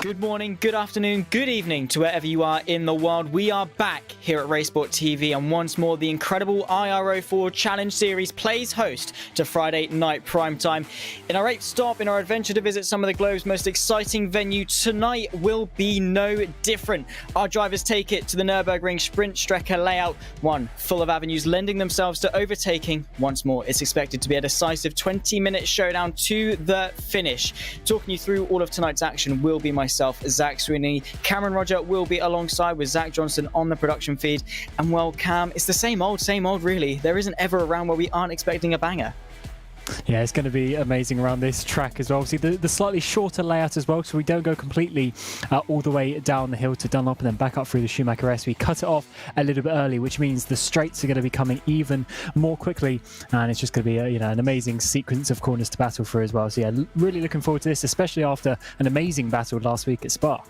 Good morning, good afternoon, good evening to wherever you are in the world. We are back here at RaceSpotTV, and once more the incredible iR-04 Challenge Series plays host to Friday night primetime. In our 8th stop in our adventure to visit some of the globe's most exciting venue, tonight will be no different. Our drivers take it to the Nürburgring Sprint Strecke layout, one full of avenues lending themselves to overtaking. Once more, it's expected to be a decisive 20-minute showdown to the finish. Talking you through all of tonight's action will be myself, Zach Sweeney. Cameron Roger will be alongside with Zach Johnson on the production feed. And well, Cam, it's the same old really. There isn't ever a round where we aren't expecting a banger. Yeah, it's going to be amazing around this track as well. Obviously, the slightly shorter layout as well, so we don't go completely all the way down the hill to Dunlop and then back up through the Schumacher S. We cut it off a little bit early, which means the straights are going to be coming even more quickly, and it's just going to be an amazing sequence of corners to battle for as well. So yeah, really looking forward to this, especially after an amazing battle last week at Spa.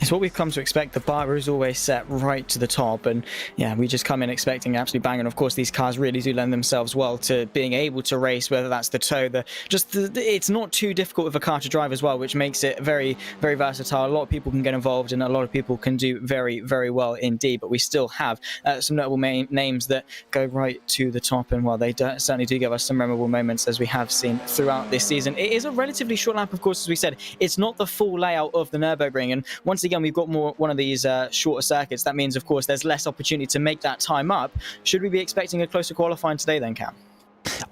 It's what we've come to expect. The bar is always set right to the top, and yeah, we just come in expecting an absolute bang. And of course, these cars really do lend themselves well to being able to race, whether that's the toe, it's not too difficult of a car to drive as well, which makes it very, very versatile. A lot of people can get involved, and a lot of people can do very, very well indeed. But we still have some notable names that go right to the top, and well, they certainly do give us some memorable moments, as we have seen throughout this season. It is a relatively short lap, of course, as we said. It's not the full layout of the Nürburgring, and once again, we've got one of these shorter circuits. That means, of course, there's less opportunity to make that time up. Should we be expecting a closer qualifying today then, Cam?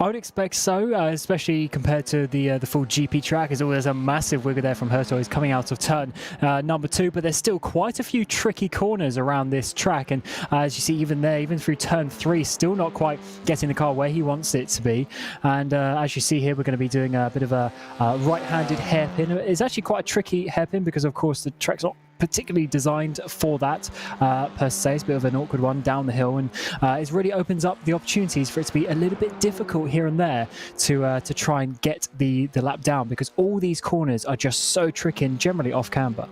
I would expect so, especially compared to the full GP track. As always, a massive wiggle there from Hurtoys coming out of turn number 2, but there's still quite a few tricky corners around this track, and as you see, even there, even through turn 3, still not quite getting the car where he wants it to be. And as you see here, we're going to be doing a bit of a right-handed hairpin. It's actually quite a tricky hairpin because, of course, the track's not particularly designed for that per se. It's a bit of an awkward one down the hill, and it really opens up the opportunities for it to be a little bit difficult here and there to try and get the lap down, because all these corners are just so tricky and generally off camber.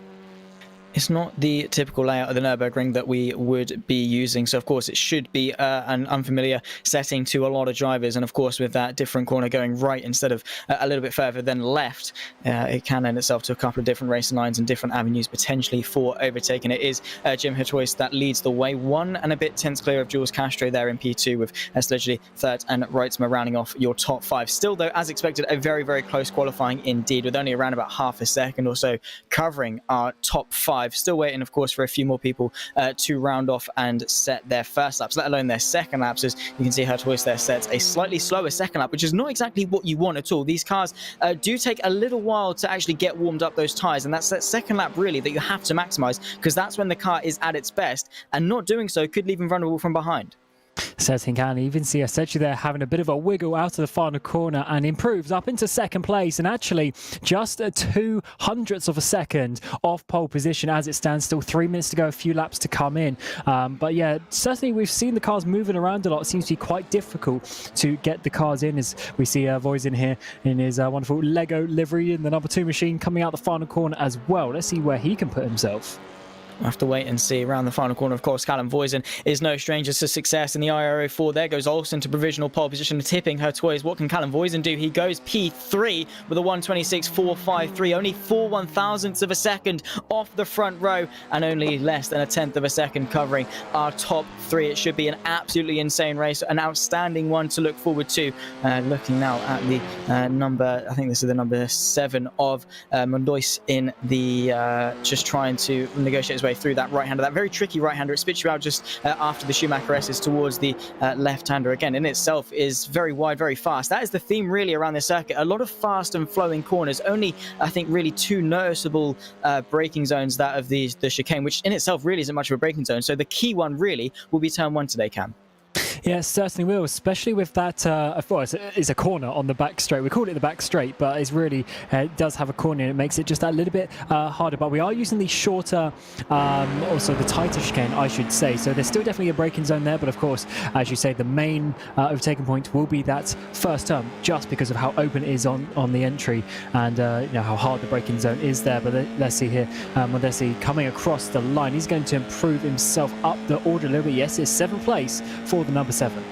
It's not the typical layout of the Nürburgring that we would be using, so of course it should be an unfamiliar setting to a lot of drivers, and of course with that different corner going right instead of a little bit further than left, it can lend itself to a couple of different racing lines and different avenues potentially for overtaking. It is Jim Hurtoys that leads the way, 1 and a bit tenths clear of Jules Castro there in P2, with Sledgley third and Reitzma rounding off your top 5. Still though, as expected, a very, very close qualifying indeed, with only around about half a second or so covering our top 5. Still waiting, of course, for a few more people to round off and set their first laps, let alone their second laps. As you can see, Hurtoys there sets a slightly slower second lap, which is not exactly what you want at all. These cars do take a little while to actually get warmed up those tyres, and that's that second lap really that you have to maximise, because that's when the car is at its best, and not doing so could leave him vulnerable from behind. Certainly can. Even see Asechi there having a bit of a wiggle out of the final corner and improves up into second place, and actually just a 0.02 of a second off pole position as it stands. Still 3 minutes to go, a few laps to come in. But yeah, certainly we've seen the cars moving around a lot. It seems to be quite difficult to get the cars in, as we see Voisin here in his wonderful Lego livery in the number 2 machine coming out the final corner as well. Let's see where he can put himself. We'll have to wait and see around the final corner. Of course, Callum Voisin is no stranger to success in the iR-04. There goes Olsen to provisional pole position, tipping Hurtoys. What can Callum Voisin do? He goes P3 with a 1:26.453, only 4/1000ths of a second off the front row, and only less than a tenth of a second covering our top 3. It should be an absolutely insane race, an outstanding one to look forward to. Looking now at the number, I think this is the number 7 of Mondois in the just trying to negotiate his way through that right-hander, that very tricky right-hander. It spits you out just after the Schumacher S is towards the left-hander. Again, in itself is very wide, very fast. That is the theme really around this circuit. A lot of fast and flowing corners. Only, I think, really 2 noticeable braking zones, that of the chicane, which in itself really isn't much of a braking zone. So the key one really will be turn 1 today, Cam. Yes, certainly will, especially with that, it's a corner on the back straight. We call it the back straight, but it's really, it does have a corner, and it makes it just a little bit harder. But we are using the shorter, also the tighter chicane, I should say. So there's still definitely a braking zone there, but of course, as you say, the main overtaking point will be that first turn, just because of how open it is on the entry, and how hard the braking zone is there. But let's see here, Modesti coming across the line. He's going to improve himself up the order a little bit. Yes, it's 7th place for the number 7.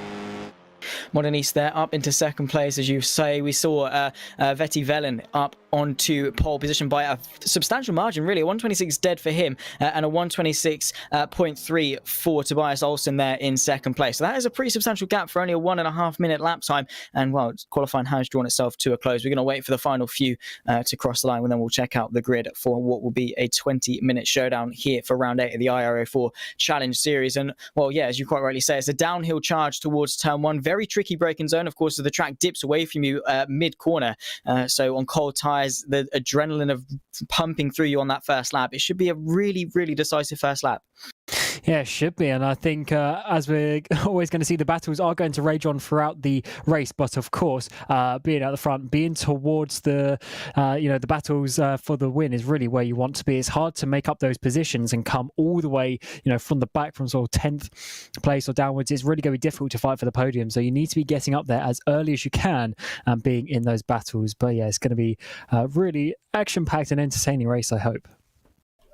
Modern East there up into second place, as you say. We saw Vetti Velen up onto pole position by a substantial margin, really. A 126 dead for him and a 126.3 for Tobias Olsen there in second place. So that is a pretty substantial gap for only a 1.5 minute lap time. And well, qualifying has drawn itself to a close. We're going to wait for the final few to cross the line, and then we'll check out the grid for what will be a 20-minute showdown here for round 8 of the iR-04 Challenge Series. And well, yeah, as you quite rightly say, it's a downhill charge towards turn 1. Very tricky braking zone, of course, as the track dips away from you mid-corner. So on cold tyres, the adrenaline of pumping through you on that first lap, it should be a really, really decisive first lap. Yeah, it should be. And I think as we're always going to see, the battles are going to rage on throughout the race. But of course, being at the front, being towards the battles for the win is really where you want to be. It's hard to make up those positions and come all the way, from the back, from sort of 10th place or downwards. It's really going to be difficult to fight for the podium. So you need to be getting up there as early as you can and being in those battles. But yeah, it's going to be really action-packed and entertaining race, I hope.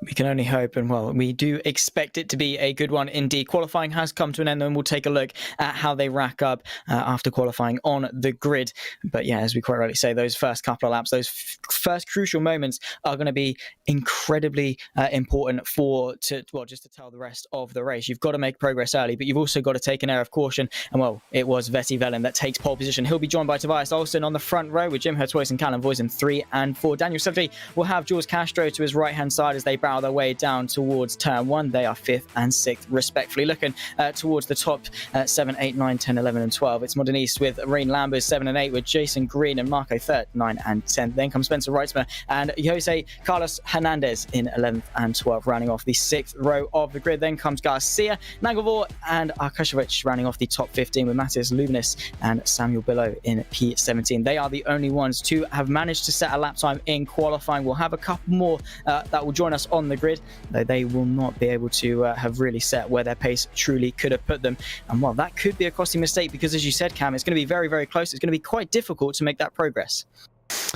We can only hope, and well, we do expect it to be a good one indeed. Qualifying has come to an end, and we'll take a look at how they rack up after qualifying on the grid. But yeah, as we quite rightly say, those first couple of laps, those first crucial moments are going to be incredibly important just to tell the rest of the race. You've got to make progress early, but you've also got to take an air of caution. And well, it was Vetti Velin that takes pole position. He'll be joined by Tobias Olsen on the front row with Jim Hertois and Callum Voisin 3 and 4. Daniel Severi will have Jules Castro to his right-hand side as they bow their way down towards turn 1. They are 5th and 6th respectively. Looking towards the top 7, 8, 9, 10, 11 and 12. It's Modenese with Rain Lambers 7 and 8 with Jason Green and Marco 3rd, 9 and 10. Then comes Spencer Reitzmer and Jose Carlos Hernandez in 11th and 12th, rounding off the 6th row of the grid. Then comes Garcia, Nagovor and Arkashevich rounding off the top 15 with Matthias Lubinis and Samuel Billow in P17. They are the only ones to have managed to set a lap time in qualifying. We'll have a couple more that will join us on the grid, though they will not be able to have really set where their pace truly could have put them. And well, that could be a costly mistake because, as you said, Cam, it's going to be very, very close. It's going to be quite difficult to make that progress.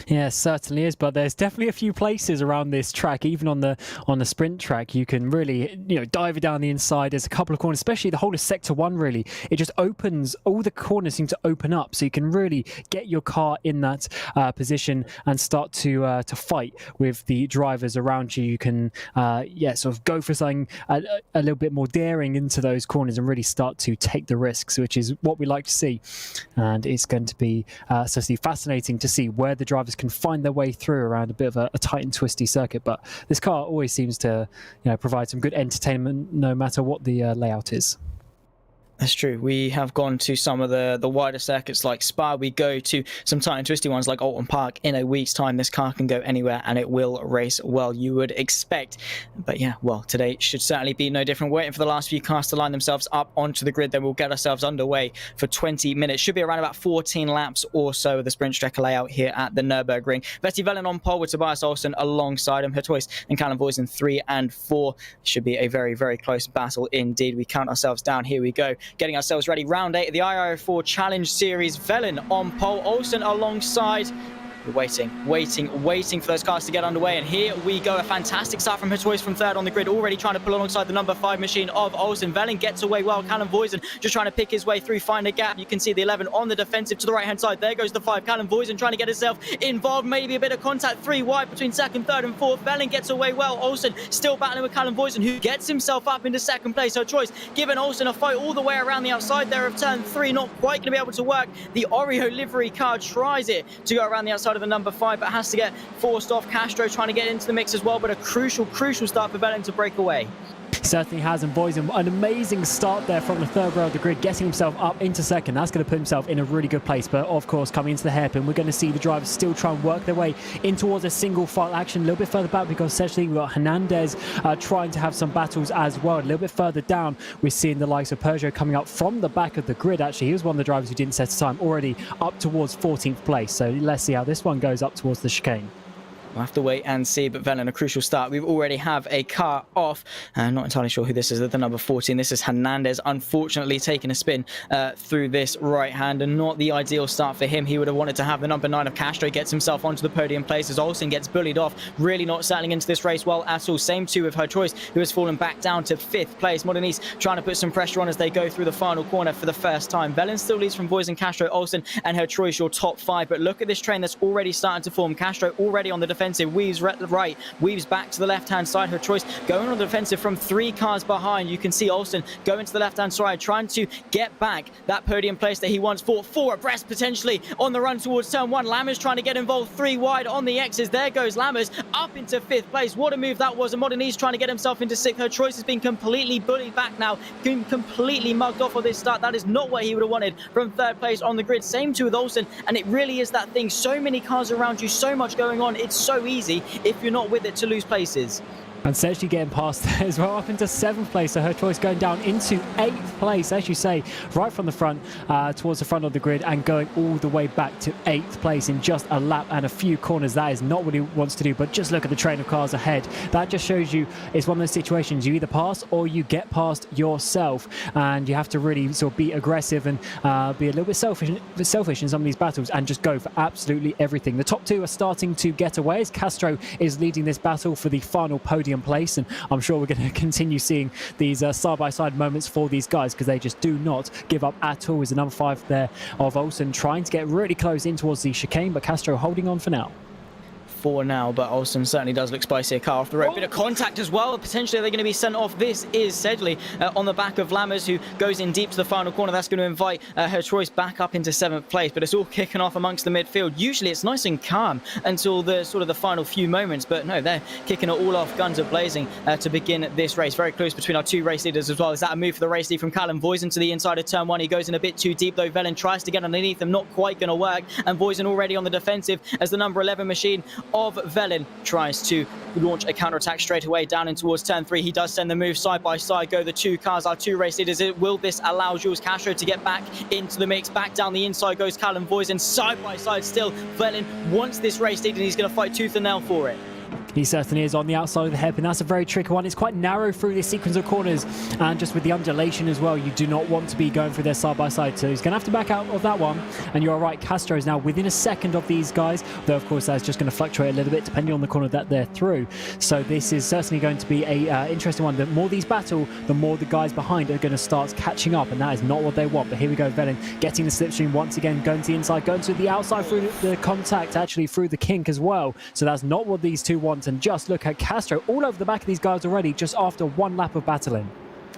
Yeah, it certainly is, but there's definitely a few places around this track, even on the sprint track, you can really dive it down the inside. There's a couple of corners, especially the whole of sector 1, really. It just opens, all the corners seem to open up, so you can really get your car in that position and start to fight with the drivers around you. You can sort of go for something a little bit more daring into those corners and really start to take the risks, which is what we like to see. And it's going to be certainly fascinating to see where the drivers can find their way through around a bit of a tight and twisty circuit. But this car always seems to provide some good entertainment no matter what the layout is. That's true. We have gone to some of the wider circuits like Spa. We go to some tight and twisty ones like Alton Park. In a week's time, this car can go anywhere and it will race well, you would expect. But yeah, well, today should certainly be no different. Waiting for the last few cars to line themselves up onto the grid, then we'll get ourselves underway for 20 minutes. Should be around about 14 laps or so of the sprint Strecker layout here at the Nürburgring. Vetti Velin on pole with Tobias Olsen alongside him. Hertois and Callum Voisin 3 and 4. Should be a very, very close battle indeed. We count ourselves down. Here we go. Getting ourselves ready. Round 8 of the iR-04 Challenge Series. Velin on pole. Olsen alongside. We're waiting for those cars to get underway. And here we go. A fantastic start from Hertois from 3rd on the grid, already trying to pull alongside the number 5 machine of Olsen. Velin gets away well. Callum Voisin just trying to pick his way through, find a gap. You can see the 11 on the defensive to the right-hand side. There goes the 5. Callum Voisin trying to get himself involved. Maybe a bit of contact. 3 wide between 2nd, 3rd and 4th. Velin gets away well. Olsen still battling with Callum Voisin, who gets himself up into 2nd place. Hertois giving Olsen a fight all the way around the outside there of turn 3. Not quite going to be able to work. The Oreo livery car tries it to go around the outside of the number 5, but has to get forced off. Castro trying to get into the mix as well, but a crucial start for Velin to break away. Certainly has, and Voisin, an amazing start there from the 3rd row of the grid, getting himself up into 2nd. That's going to put himself in a really good place. But of course, coming into the hairpin, we're going to see the drivers still try and work their way in towards a single file action. A little bit further back, because essentially we've got Hernandez trying to have some battles as well. A little bit further down, we're seeing the likes of Peugeot coming up from the back of the grid. Actually, he was one of the drivers who didn't set a time, already up towards 14th place. So let's see how this one goes up towards the chicane. We'll have to wait and see, but Velen, a crucial start. We already have a car off. Not entirely sure who this is, the number 14. This is Hernandez, unfortunately taking a spin through this right hand, and not the ideal start for him. He would have wanted to have the number 9 of Castro, gets himself onto the podium place as Olsen gets bullied off, really not settling into this race well at all. Same too with her choice, who has fallen back down to 5th place. Modernise trying to put some pressure on as they go through the final corner for the first time. Velen still leads from Voisin, Castro, Olsen, and her choice, your top 5. But look at this train that's already starting to form. Castro already on the defensive, weaves right, weaves back to the left-hand side. Her choice going on the defensive from 3 cars behind. You can see Olsen going to the left-hand side, trying to get back that podium place that he once fought. 4 abreast potentially on the run towards turn 1. Lammers trying to get involved 3 wide on the X's. There goes Lammers up into 5th place. What a move that was. And Modernise trying to get himself into 6th. Her choice has been completely bullied back now, been completely mugged off of this start. That is not what he would have wanted from 3rd place on the grid. Same too with Olsen, and it really is that thing. So many cars around you, so much going on. It's so easy if you're not with it to lose places. And Sergi getting past there as well, up into 7th place. So her choice going down into 8th place, as you say, right from the front towards the front of the grid, and going all the way back to 8th place in just a lap and a few corners. That is not what he wants to do, but just look at the train of cars ahead. That just shows you it's one of those situations you either pass or you get past yourself, and you have to really sort of be aggressive and be a little bit selfish in some of these battles and just go for absolutely everything. The top 2 are starting to get away as Castro is leading this battle for the final podium place, and I'm sure we're going to continue seeing these side-by-side moments for these guys, because they just do not give up at all. Is the number 5 there of Olsen trying to get really close in towards the chicane, but Castro holding on for now. Now, but Olsen certainly does look spicy. A car off the road, bit of contact as well. Potentially they're going to be sent off. This is Sedgley on the back of Lammers, who goes in deep to the final corner. That's going to invite her choice back up into 7th place, but it's all kicking off amongst the midfield. Usually it's nice and calm until the sort of the final few moments, but no, they're kicking it all off, guns are blazing to begin this race. Very close between our 2 race leaders as well. Is that a move for the race lead from Callum Voisin to the inside of turn 1? He goes in a bit too deep though. Velen tries to get underneath him, not quite going to work, and Voisin already on the defensive as the number 11 machine of Velen tries to launch a counter-attack straight away down in towards turn 3. He does send the move side by side, go the 2 cars, our 2 race leaders. Will this allow Jules Castro to get back into the mix? Back down the inside goes Callum Voisin, side by side still. Velen wants this race lead and he's going to fight tooth and nail for it. He certainly is on the outside of the hairpin. That's a very tricky one. It's quite narrow through this sequence of corners, and just with the undulation as well, you do not want to be going through their side by side. So he's going to have to back out of that one. And you're right, Castro is now within a second of these guys, though of course that's just going to fluctuate a little bit depending on the corner that they're through. So this is certainly going to be a interesting one. The more these battle, the more the guys behind are going to start catching up, and that is not what they want. But here we go, Velen getting the slipstream once again, going to the inside, going to the outside through the contact, actually through the kink as well. So that's not what these 2 want. And just look at Castro all over the back of these guys already, just after 1 lap of battling.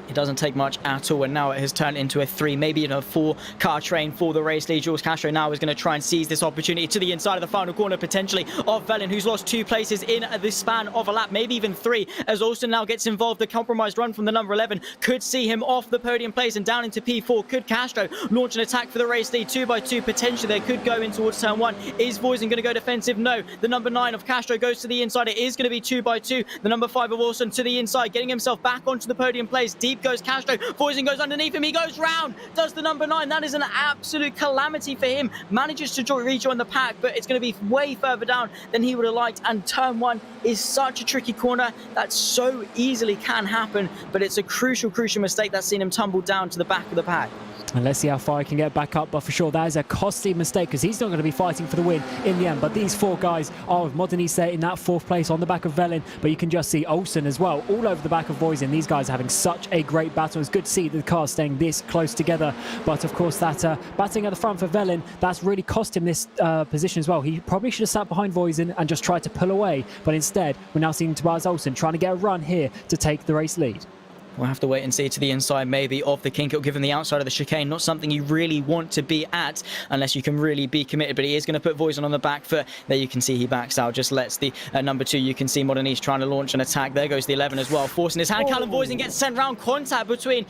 It doesn't take much at all, and now it has turned into a 3, maybe even a 4-car train for the race lead. Jules Castro now is going to try and seize this opportunity to the inside of the final corner, potentially, of Velen, who's lost 2 places in the span of a lap, maybe even 3, as Olsen now gets involved. The compromised run from the number 11 could see him off the podium place and down into P4. Could Castro launch an attack for the race lead? 2 by 2, potentially they could go in towards turn 1. Is Voisin going to go defensive? No. The number 9 of Castro goes to the inside. It is going to be 2 by 2. The number 5 of Olsen to the inside, getting himself back onto the podium place. Deep goes Castro. Voisin goes underneath him. He goes round. Does the number 9. That is an absolute calamity for him. Manages to rejoin the pack, but it's going to be way further down than he would have liked. And turn 1 is such a tricky corner that so easily can happen, but it's a crucial mistake that's seen him tumble down to the back of the pack. And let's see how far he can get back up. But for sure, that is a costly mistake, because he's not going to be fighting for the win in the end. But these 4 guys are with Modernise there in that 4th place on the back of Velen. But you can just see Olsen as well, all over the back of Voisin. These guys are having such a great battle. It's good to see the cars staying this close together. But of course, that battling at the front for Velen, that's really cost him this position as well. He probably should have sat behind Voisin and just tried to pull away. But instead, we're now seeing Tobias Olsen trying to get a run here to take the race lead. We'll have to wait and see to the inside maybe of the kink. It'll give him the outside of the chicane. Not something you really want to be at unless you can really be committed. But he is going to put Voisin on the back foot. There you can see he backs out. Just lets the number 2. You can see Modernise trying to launch an attack. There goes the 11 as well, forcing his hand. Callum Voisin gets sent round. Contact between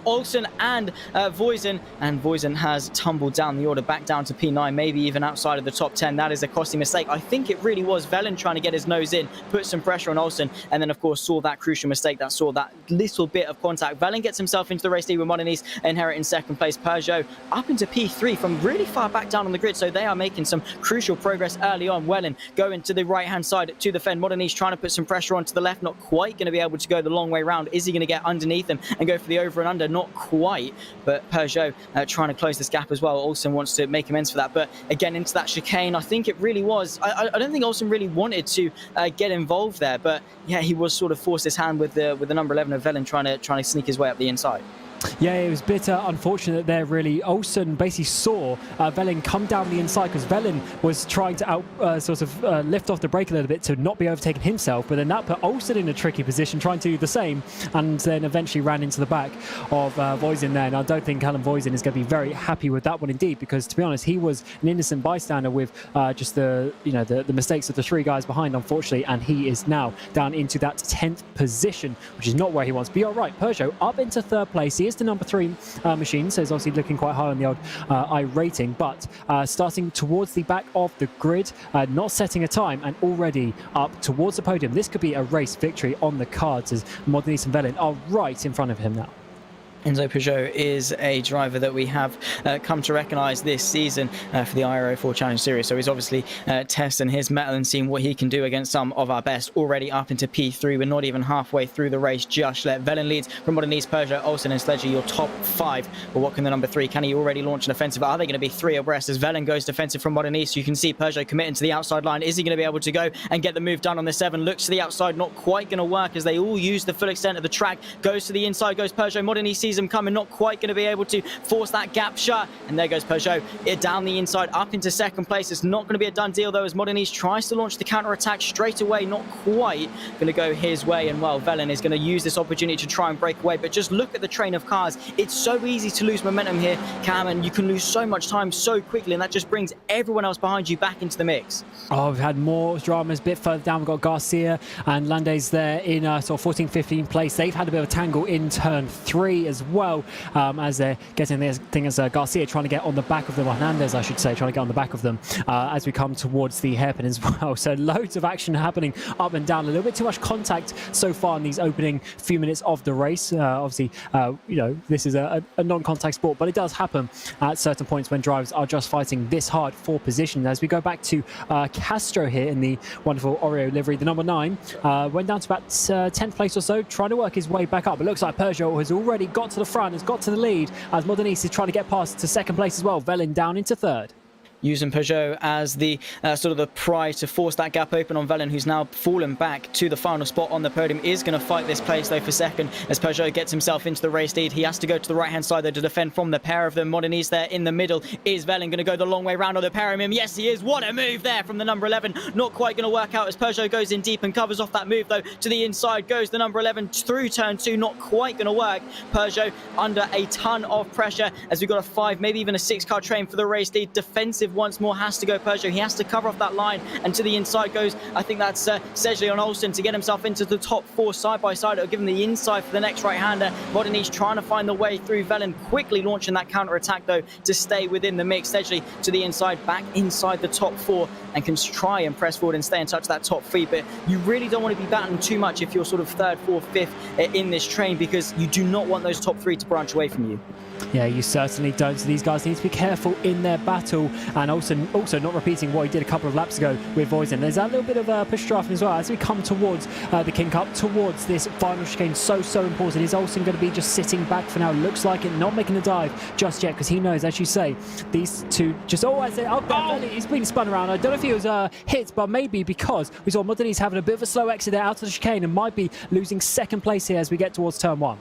Olsen and Voisin. And Voisin has tumbled down the order back down to P9, maybe even outside of the top 10. That is a costly mistake. I think it really was Velen trying to get his nose in, put some pressure on Olsen, and then of course saw that crucial mistake, that saw that little bit of contact. Velen gets himself into the race lead with Modernese inheriting second place. Peugeot up into P3 from really far back down on the grid, so they are making some crucial progress early on. Wellen going to the right-hand side to defend. Modernese trying to put some pressure onto the left, not quite going to be able to go the long way round. Is he going to get underneath him and go for the over and under? Not quite, but Peugeot trying to close this gap as well. Olsen wants to make amends for that, but again into that chicane, I think it really was, I don't think Olsen really wanted to get involved there, but yeah, he was sort of forced his hand with the number 11 of Velen trying to sneak his way up the inside. Yeah, it was a bit unfortunate there, really. Olsen basically saw Velen come down the inside because Velen was trying to lift off the brake a little bit to not be overtaken himself, but then that put Olsen in a tricky position trying to do the same, and then eventually ran into the back of Voisin there. And I don't think Callum Voisin is going to be very happy with that one indeed, because to be honest, he was an innocent bystander with just the mistakes of the three guys behind, unfortunately, and he is now down into that 10th position, which is not where he wants to be. All right, Peugeot up into third place. He is the number 3 machine, so he's obviously looking quite high on the old iRacing, but starting towards the back of the grid, not setting a time, and already up towards the podium. This could be a race victory on the cards, as Modernese and Velen are right in front of him now. Enzo Peugeot is a driver that we have come to recognise this season for the iR-04 Challenge Series. So he's obviously testing his mettle and seeing what he can do against some of our best. Already up into P3. We're not even halfway through the race just yet. Velen leads from Modernese, Peugeot, Olsen and Sledger, your top 5. But what can the number 3? Can he already launch an offensive? Are they going to be 3 abreast as Velen goes defensive from Modernese? You can see Peugeot committing to the outside line. Is he going to be able to go and get the move done on the 7? Looks to the outside, not quite going to work as they all use the full extent of the track. Goes to the inside, goes Peugeot. Modernese sees him coming, not quite going to be able to force that gap shut, and there goes Peugeot down the inside up into second place. It's not going to be a done deal though, as Modernese tries to launch the counter attack straight away, not quite going to go his way, and well, Velen is going to use this opportunity to try and break away. But just look at the train of cars. It's so easy to lose momentum here, Cam, and you can lose so much time so quickly, and that just brings everyone else behind you back into the mix. Oh, we've had more dramas a bit further down. We've got Garcia and Landes there in sort of 14th, 15th place. They've had a bit of a tangle in turn 3 as well, as they're getting this thing, as Garcia trying to get on the back of them, or Hernandez I should say, trying to get on the back of them as we come towards the hairpin as well. So loads of action happening up and down. A little bit too much contact so far in these opening few minutes of the race. Obviously, this is a non-contact sport, but it does happen at certain points when drivers are just fighting this hard for position. As we go back to Castro here in the wonderful Oreo livery, the number 9 went down to about 10th place or so, trying to work his way back up. It looks like Peugeot has already got to the front, has got to the lead, as Modernese is trying to get past to second place as well. Velen down into 3rd. Using Peugeot as the sort of the pry to force that gap open on Velen, who's now fallen back to the final spot on the podium. Is going to fight this place though for second as Peugeot gets himself into the race lead. He has to go to the right hand side though to defend from the pair of them. Modernese there in the middle. Is Velen going to go the long way round on the pair of him? Yes, he is. What a move there from the number 11. Not quite going to work out as Peugeot goes in deep and covers off that move though. To the inside goes the number 11 through turn 2. Not quite going to work. Peugeot under a ton of pressure as we've got a 5, maybe even a 6-car train for the race lead. Defensive once more has to go Peugeot. He has to cover off that line, and to the inside goes, I think that's Sejli on Olsen to get himself into the top 4 side by side. It'll give him the inside for the next right-hander. Modernese trying to find the way through. Velen quickly launching that counter attack though to stay within the mix. Sejli to the inside, back inside the top 4, and can try and press forward and stay in touch with that top 3. But you really don't want to be battling too much if you're sort of 3rd, 4th, 5th in this train, because you do not want those top 3 to branch away from you. Yeah, you certainly don't. So these guys need to be careful in their battle, and also not repeating what he did a couple of laps ago with Voisin. There's that little bit of push drafting as well as we come towards the King Cup, towards this final chicane. So important. Is Olsen going to be just sitting back for now? Looks like it, not making a dive just yet, because he knows, as you say, these two just he's been spun around. I don't know if he was hit, but maybe because we saw Modernese having a bit of a slow exit there out of the chicane and might be losing second place here as we get towards turn 1.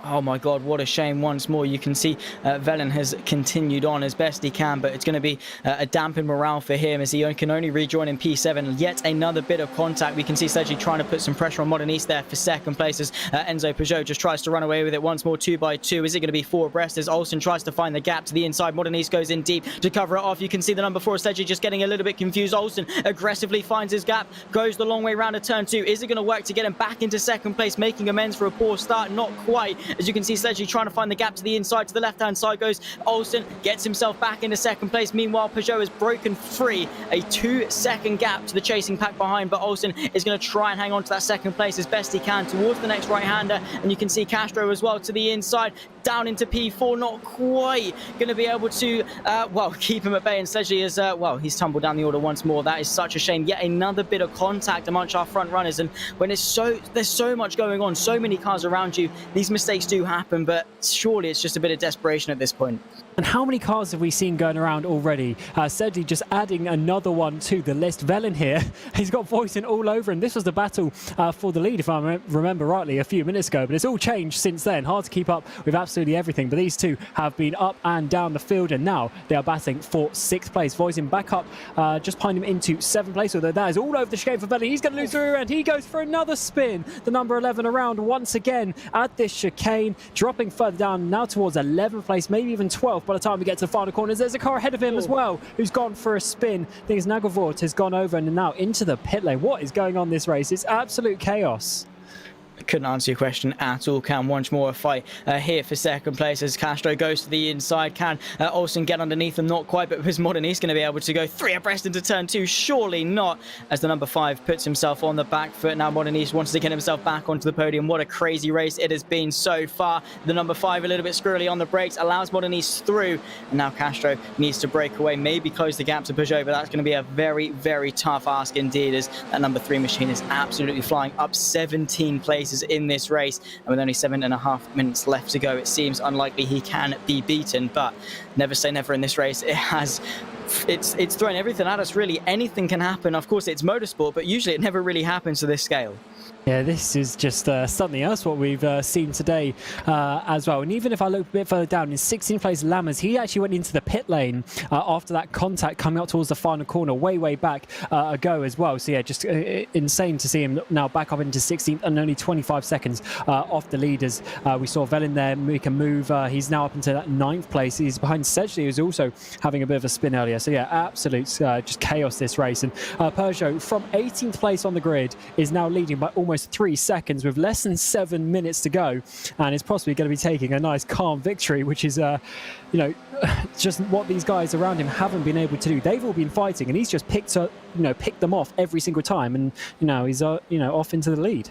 Oh my God, what a shame once more. You can see Velen has continued on as best he can, but it's going to be a dampened morale for him as he can only rejoin in P7. Yet another bit of contact. We can see Sledgy trying to put some pressure on Modernese there for second place as Enzo Peugeot just tries to run away with it once more, 2 by 2. Is it going to be 4 abreast as Olsen tries to find the gap to the inside? Modernese goes in deep to cover it off. You can see the number 4 Sledgy just getting a little bit confused. Olsen aggressively finds his gap, goes the long way round to turn 2. Is it going to work to get him back into second place, making amends for a poor start? Not quite. As you can see, Sledgley trying to find the gap to the inside. To the left-hand side goes Olsen, gets himself back into second place. Meanwhile, Peugeot has broken free. A 2-second gap to the chasing pack behind, but Olsen is going to try and hang on to that second place as best he can towards the next right-hander. And you can see Castro as well to the inside, down into P4, not quite going to be able to, keep him at bay. And Sledgley is, he's tumbled down the order once more. That is such a shame. Yet another bit of contact amongst our front runners. And when there's so much going on, so many cars around you, these mistakes do happen, but surely it's just a bit of desperation at this point. And how many cars have we seen going around already? Sledgley just adding another one to the list. Velen here, he's got voicing all over him. This was the battle for the lead, if I remember rightly, a few minutes ago. But it's all changed since then. Hard to keep up with absolutely everything. But these two have been up and down the field, and now they are battling for 6th place. Voicing back up, just behind him into 7th place. Although that is all over the chicane for Velen. He's going to lose through, and he goes for another spin. The number 11 around once again at this chicane, dropping further down now towards 11th place, maybe even 12th. By the time we get to the final corners, there's a car ahead of him as well who's gone for a spin. I think it's Nagelvoort has gone over and now into the pit lane. What is going on this race? It's absolute chaos. Couldn't answer your question at all. Can once more a fight here for second place as Castro goes to the inside. Can Olsen get underneath him? Not quite, but is Moderniste going to be able to go 3 abreast into turn 2? Surely not, as the number 5 puts himself on the back foot. Now Moderniste wants to get himself back onto the podium. What a crazy race it has been so far. The number 5 a little bit squirrely on the brakes, allows Moderniste through, and now Castro needs to break away, maybe close the gap to Peugeot, but that's going to be a very, very tough ask indeed, as that number 3 machine is absolutely flying up 17 places in this race, and with only 7.5 minutes left to go, it seems unlikely he can be beaten. But never say never in this race. It's thrown everything at us, really. Anything can happen. Of course, it's motorsport, but usually it never really happens to this scale. Yeah, this is just something else what we've seen today as well. And even if I look a bit further down, in 16th place, Lammers, he actually went into the pit lane after that contact coming up towards the final corner way back ago as well. So yeah, just insane to see him now back up into 16th and only 25 seconds off the leaders. We saw Velen there make a move. He's now up into that 9th place. He's behind Sledgley, who's also having a bit of a spin earlier. So yeah, absolute just chaos this race. And Peugeot from 18th place on the grid is now leading by almost 3 seconds with less than 7 minutes to go, and is possibly going to be taking a nice calm victory, which is just what these guys around him haven't been able to do. They've all been fighting, and he's just picked them off every single time, and he's off into the lead.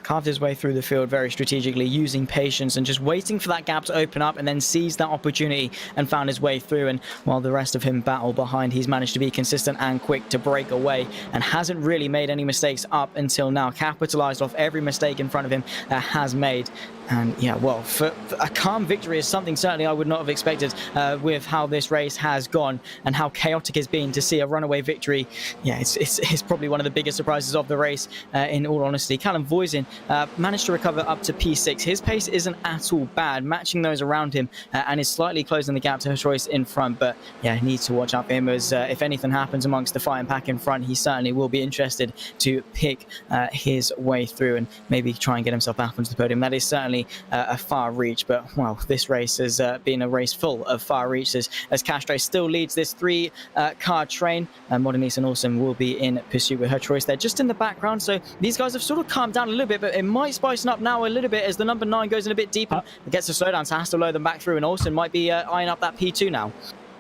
Carved his way through the field very strategically, using patience and just waiting for that gap to open up, and then seized that opportunity and found his way through. And while the rest of him battle behind, he's managed to be consistent and quick to break away, and hasn't really made any mistakes up until now. Capitalized off every mistake in front of him has made. And yeah, well, for a calm victory is something certainly I would not have expected with how this race has gone and how chaotic it's been. To see a runaway victory, yeah, it's probably one of the biggest surprises of the race, in all honesty. Callum Voisin managed to recover up to P6. His pace isn't at all bad, matching those around him, and is slightly closing the gap to Choice in front. But yeah, needs to watch out for him, as if anything happens amongst the fighting pack in front, he certainly will be interested to pick his way through and maybe try and get himself back onto the podium. That is certainly a far reach, but well, this race has been a race full of far reaches, as Castro still leads this 3-car train. Moderniste and Olsen will be in pursuit with her choice there just in the background. So these guys have sort of calmed down a little bit, but it might spice up now a little bit as the number 9 goes in a bit deeper. It gets a slowdown, so has to lower them back through, and Olsen might be eyeing up that P2 now.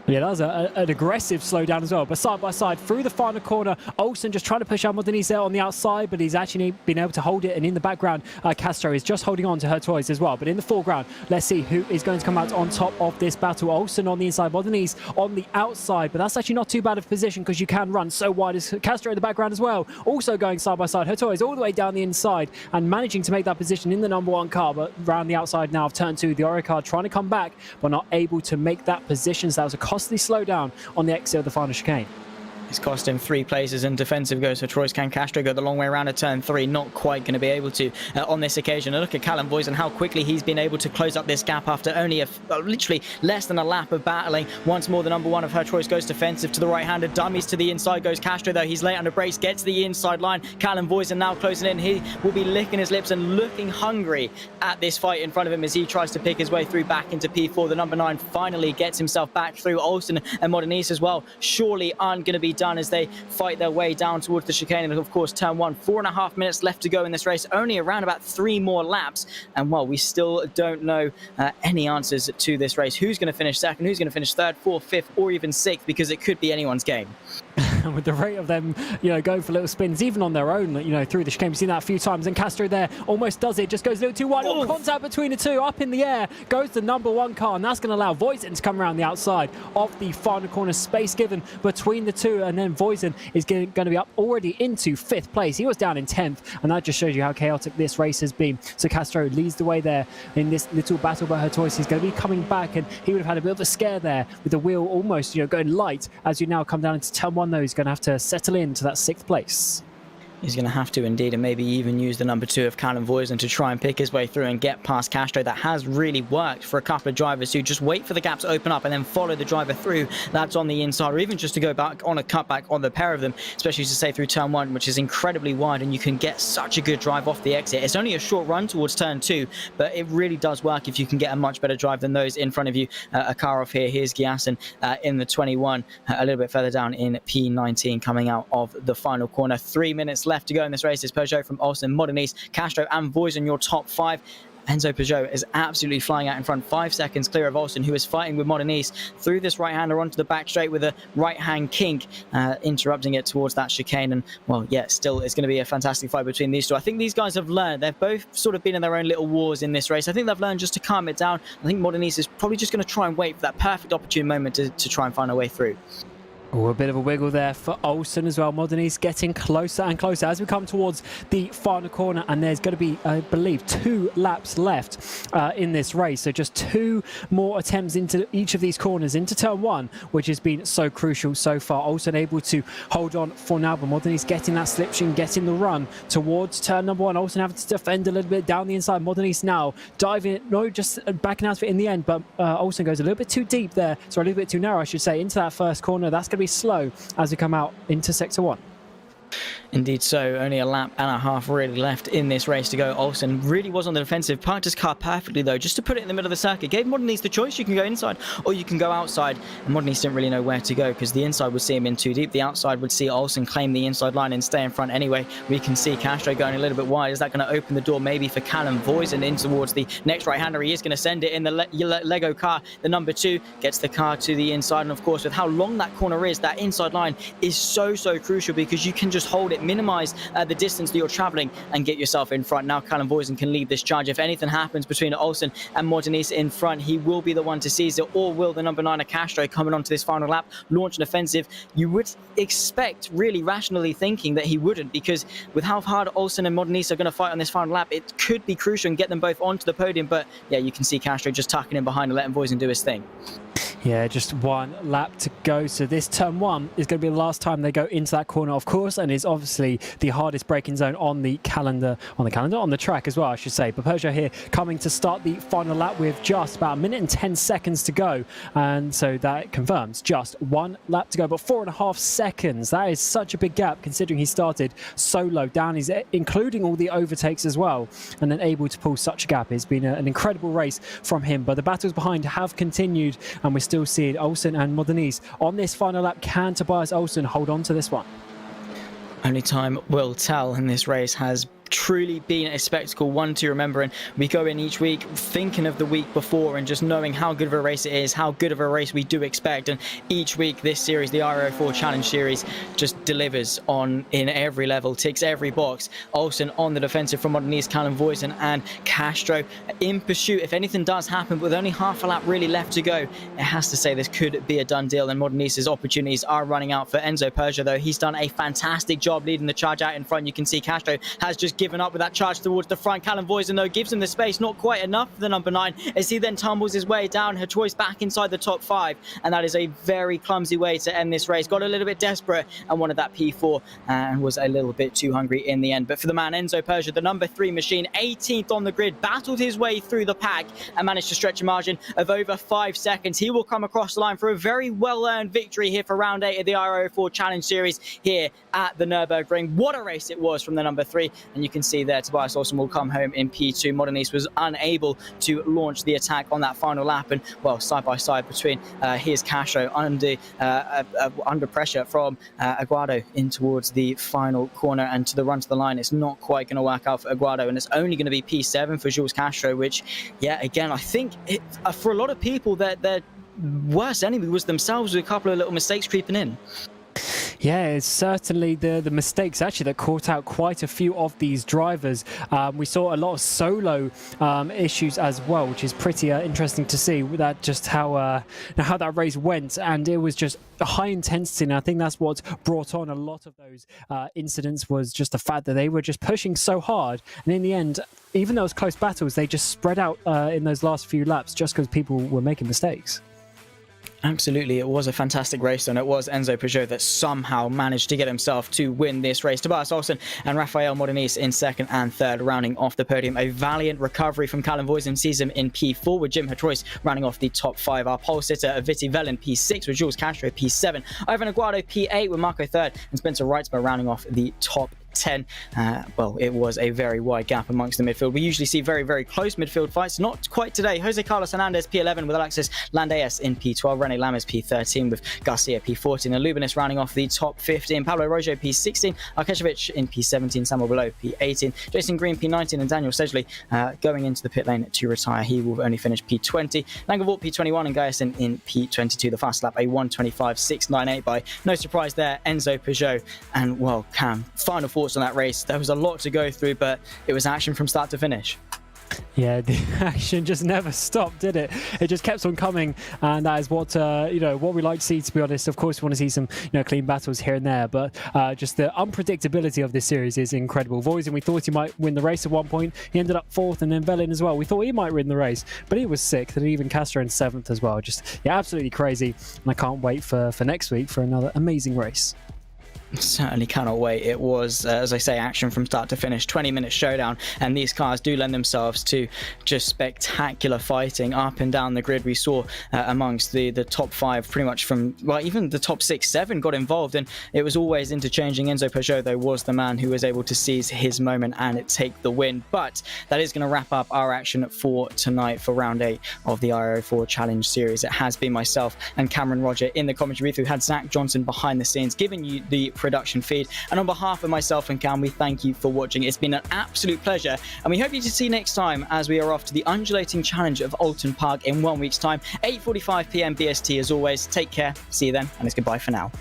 Yeah, that was an aggressive slowdown as well. But side by side through the final corner, Olsen just trying to push out Moderniste there on the outside, but he's actually been able to hold it. And in the background, Castro is just holding on to her toys as well. But in the foreground, let's see who is going to come out on top of this battle. Olsen on the inside, Moderniste on the outside. But that's actually not too bad of a position, because you can run so wide. As Castro in the background as well, also going side by side. Her toys all the way down the inside and managing to make that position in the number 1 car. But round the outside now of turn 2, the Oro car trying to come back, but not able to make that position. So that was a costly slowdown on the exit of the final chicane. It's cost him 3 places, and defensive goes for Troyes. Can Castro go the long way around at turn 3? Not quite going to be able to on this occasion. And look at Callum Voisin, how quickly he's been able to close up this gap after only literally less than a lap of battling. Once more, the number 1 of her choice goes defensive to the right-hander. Dummies to the inside goes Castro, though. He's late under brakes, gets to the inside line. Callum Voisin now closing in. He will be licking his lips and looking hungry at this fight in front of him as he tries to pick his way through back into P4. The number 9 finally gets himself back through. Olsen and Moderniste as well surely aren't going to be done as they fight their way down towards the chicane. And of course, turn one, 4.5 minutes left to go in this race, only around about 3 more laps. And well, we still don't know any answers to this race. Who's going to finish second, who's going to finish third, fourth, fifth, or even sixth, because it could be anyone's game. With the rate of them, going for little spins, even on their own, through the chicane. We've seen that a few times, and Castro there almost does it, just goes a little too wide. Oh, contact between the two, up in the air goes the number one car, and that's going to allow Voisin to come around the outside of the final corner. Space given between the two, and then Voisin is going to be up already into 5th place. He was down in 10th, and that just shows you how chaotic this race has been. So Castro leads the way there in this little battle, but Hertois is going to be coming back, and he would have had a bit of a scare there with the wheel almost going light as you now come down into turn one. Though he's going to have to settle into that 6th place. He's going to have to indeed, and maybe even use the number 2 of Callum Voisin to try and pick his way through and get past Castro. That has really worked for a couple of drivers who just wait for the gaps to open up and then follow the driver through that's on the inside, or even just to go back on a cutback on the pair of them, especially to say through turn 1, which is incredibly wide, and you can get such a good drive off the exit. It's only a short run towards turn 2, but it really does work if you can get a much better drive than those in front of you. A car off here, here's Giassen in the 21, a little bit further down in P19, coming out of the final corner. 3 minutes left to go in this race. It's Peugeot from Olsen, Modernise, Castro and Voisin, your top 5. Enzo Peugeot is absolutely flying out in front, 5 seconds clear of Olsen, who is fighting with Modernise through this right-hander onto the back straight with a right-hand kink, interrupting it towards that chicane. And, well, yeah, still, it's going to be a fantastic fight between these two. I think these guys have learned. They've both sort of been in their own little wars in this race. I think they've learned just to calm it down. I think Modernise is probably just going to try and wait for that perfect opportune moment to try and find a way through. Oh, a bit of a wiggle there for Olsen as well. Modernise getting closer and closer as we come towards the final corner, and there's going to be, I believe, 2 laps left in this race. So just 2 more attempts into each of these corners, into turn 1, which has been so crucial so far. Olsen able to hold on for now, but Modernise getting that slipstream, getting the run towards turn number 1. Olsen having to defend a little bit down the inside. Modernise now diving it, no, just backing out of it in the end, but Olsen goes a little bit too deep there, so a little bit too narrow, I should say, into that first corner. That's going to be slow as we come out into sector 1. Indeed so. Only a lap and a half really left in this race to go. Olsen really was on the defensive, parked his car perfectly though, just to put it in the middle of the circuit. Gave Modernise the choice, you can go inside or you can go outside, and Modernise didn't really know where to go because the inside would see him in too deep. The outside would see Olsen claim the inside line and stay in front anyway. We can see Castro going a little bit wide. Is that going to open the door maybe for Callum Voisin in towards the next right-hander? He is going to send it in the Lego car. The number 2 gets the car to the inside, and of course with how long that corner is, that inside line is so crucial because you can just hold it, minimize the distance that you're traveling and get yourself in front. Now Callum Voisin can lead this charge. If anything happens between Olsen and Modernise in front, he will be the one to seize it, or will the number 9 of Castro coming onto this final lap launch an offensive? You would expect, really rationally thinking, that he wouldn't, because with how hard Olsen and Modernise are going to fight on this final lap, it could be crucial and get them both onto the podium. But yeah, you can see Castro just tucking in behind and letting Voisin do his thing. Yeah, just 1 lap to go. So this turn 1 is going to be the last time they go into that corner, of course, and is obviously the hardest braking zone on the track as well, I should say. But Peugeot here coming to start the final lap with just about 1 minute and 10 seconds to go. And so that confirms just 1 lap to go, but 4.5 seconds. That is such a big gap considering he started so low down. He's including all the overtakes as well, and then able to pull such a gap. It's been an incredible race from him, but the battles behind have continued, and we're still seeing Olsen and Modernise on this final lap. Can Tobias Olsen hold on to this one? Only time will tell, and this race has truly been a spectacle, one to remember. And we go in each week thinking of the week before and just knowing how good of a race it is, how good of a race we do expect. And each week this series, the iR-04 Challenge Series, just delivers in every level, ticks every box. Olsen on the defensive from Modernise, Callum Voisin and Castro in pursuit. If anything does happen, with only half a lap really left to go, it has to say this could be a done deal, and Modernise's opportunities are running out. For Enzo Peugeot though, he's done a fantastic job leading the charge out in front. You can see Castro has just given up with that charge towards the front. Callum Voisin though gives him the space, not quite enough for the number 9 as he then tumbles his way down. Her choice back inside the top 5, and that is a very clumsy way to end this race. Got a little bit desperate and wanted that P4 and was a little bit too hungry in the end. But for the man Enzo Peugeot, the number 3 machine, 18th on the grid, battled his way through the pack and managed to stretch a margin of over 5 seconds. He will come across the line for a very well-earned victory here for round 8 of the iR-04 Challenge Series here at the Nürburgring. What a race it was from the number 3, and and you can see there Tobias Olsen will come home in P2. Modenese was unable to launch the attack on that final lap, and well, side by side between his Castro under pressure from Aguado in towards the final corner and to the run to the line. It's not quite going to work out for Aguado, and it's only going to be P7 for Jules Castro, which, yeah, again, I think for a lot of people, their worst enemy was themselves, with a couple of little mistakes creeping in. Yeah, it's certainly the mistakes actually that caught out quite a few of these drivers. We saw a lot of solo issues as well, which is pretty interesting to see that just how that race went, and it was just high intensity. And I think that's what brought on a lot of those incidents, was just the fact that they were just pushing so hard, and in the end, even those close battles, they just spread out in those last few laps just because people were making mistakes. Absolutely, it was a fantastic race, and it was Enzo Peugeot that somehow managed to get himself to win this race. Tobias Olsen and Rafael Modenese in second and third, rounding off the podium. A valiant recovery from Callum Voisin sees him in P4, with Jim Hatrois rounding off the top 5. Our pole sitter, Viti Velin, P6, with Jules Castro, P7. Ivan Aguado, P8, with Marco third, and Spencer Wrightsma rounding off the top 10. Well, it was a very wide gap amongst the midfield. We usually see very, very close midfield fights. Not quite today. Jose Carlos Hernandez, P11, with Alexis Landeas in P12. Rene Lammers, P13, with Garcia, P14. And Lubinis rounding off the top 15. Pablo Rojo, P16. Arkeshevich in P17. Samuel Below, P18. Jason Green, P19. And Daniel Sedgley going into the pit lane to retire. He will only finish P20. Langevort, P21. And Guyson in P22. The fast lap, a 1:25.698 by, no surprise there, Enzo Peugeot. And, well, Cam, final thoughts on that race. There was a lot to go through, but it was action from start to finish. Yeah, the action just never stopped, did it? It just kept on coming, and that is what what we like to see, to be honest. Of course, we want to see some clean battles here and there, but just the unpredictability of this series is incredible. Voisin, we thought he might win the race at one point. He ended up fourth, and then Velin as well. We thought he might win the race, but he was sixth, and even Castro in seventh as well. Just, yeah, absolutely crazy, and I can't wait for next week for another amazing race. Certainly cannot wait. It was, as I say, action from start to finish, 20-minute showdown, and these cars do lend themselves to just spectacular fighting up and down the grid. We saw amongst the top 5, pretty much from, well, even the top 6, 7 got involved, and it was always interchanging. Enzo Peugeot, though, was the man who was able to seize his moment and take the win. But that is going to wrap up our action for tonight for round 8 of the iR-04 Challenge Series. It has been myself and Cameron Roger in the commentary booth, who had Zach Johnson behind the scenes giving you the production feed. And on behalf of myself and Cam, we thank you for watching. It's been an absolute pleasure, and we hope you to see you next time as we are off to the undulating challenge of Alton Park in 1 week's time, 8:45 p.m. BST. As always, take care, see you then, and it's goodbye for now.